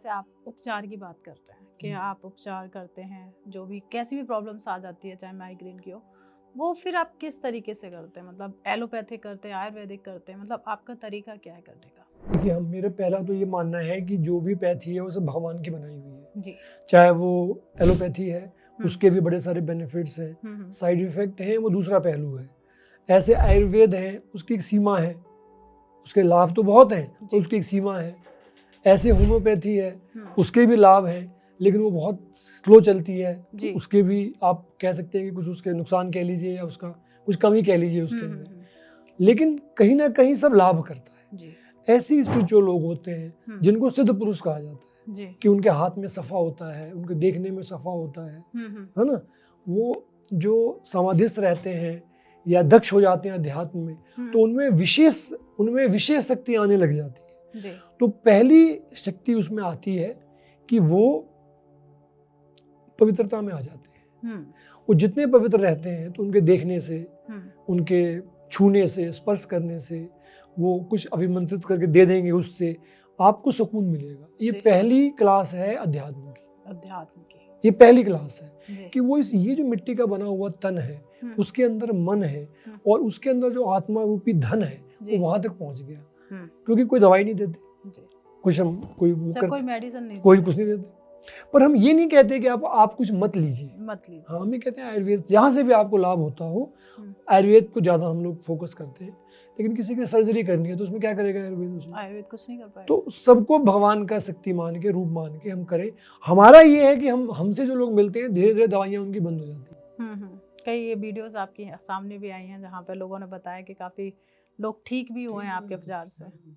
जैसे आप उपचार की बात कर रहे हैं कि आप उपचार करते हैं, जो भी कैसी भी प्रॉब्लम्स आ जाती है चाहे माइग्रेन की हो, वो फिर आप किस तरीके से करते हैं? मतलब एलोपैथिक करते हैं, आयुर्वेदिक करते हैं, मतलब आपका तरीका क्या है करने का? देखिए, हम मेरा पहला तो ये मानना है कि जो भी पैथी है वो सब भगवान की बनाई हुई है। जी। चाहे वो एलोपैथी है, उसके भी बड़े सारे बेनिफिट्स हैं, हम्म। साइड इफ़ेक्ट हैं, वो दूसरा पहलू है। ऐसे आयुर्वेद है, उसकी एक सीमा है, उसके लाभ तो बहुत हैं, जी। उसकी एक सीमा है। ऐसे होम्योपैथी है, उसके भी लाभ हैं, लेकिन वो बहुत स्लो चलती है, जी। तो उसके भी आप कह सकते हैं कि कुछ उसके नुकसान कह लीजिए या उसका कुछ कमी कह लीजिए उसके अंदर। लेकिन कहीं ना कहीं सब लाभ करता है। जी। ऐसे स्पिरिचुअल लोग होते हैं जिनको सिद्ध पुरुष कहा जाता है जी। कि उनके हाथ में सफ़ा होता है, उनके देखने में सफ़ा होता है ना। वो जो समाधिस्थ रहते हैं या दक्ष हो जाते हैं अध्यात्म में, तो उनमें विशेष शक्ति आने लग जाती है। जी। तो पहली शक्ति उसमें आती है कि वो पवित्रता में आ जाते हैं। वो जितने पवित्र रहते हैं तो उनके देखने से, उनके छूने से, स्पर्श करने से, वो कुछ अभिमंत्रित करके दे देंगे, उससे आपको सुकून मिलेगा। ये पहली क्लास है अध्यात्म की। ये पहली क्लास है कि वो ये जो मिट्टी का बना हुआ तन है, उसके अंदर मन है और उसके अंदर जो आत्मा रूपी धन है, वो वहां तक पहुंच गया। क्योंकि कोई दवाई नहीं देते, कोई मेडिसिन नहीं, कोई कुछ नहीं देते। पर हम ये नहीं कहते कि आप कुछ मत लीजिए। हम ये कहते हैं आयुर्वेद जहाँ से भी आपको लाभ होता हो, आयुर्वेद को ज़्यादा हम लोग फोकस करते हैं। लेकिन किसी की सर्जरी करनी है तो उसमें क्या करेगा आयुर्वेद? आयुर्वेद कुछ नहीं कर पाएगा। तो सबको भगवान का शक्ति मान के, रूप मान के हम करें। हमारा ये है कि हमसे जो लोग मिलते हैं, धीरे धीरे दवाइयाँ उनकी बंद हो जाती हैं। कई ये वीडियोस आपके सामने भी आई हैं जहाँ पे लोगों ने बताया कि काफ़ी लोग ठीक भी हुए हैं आपके उपचार से।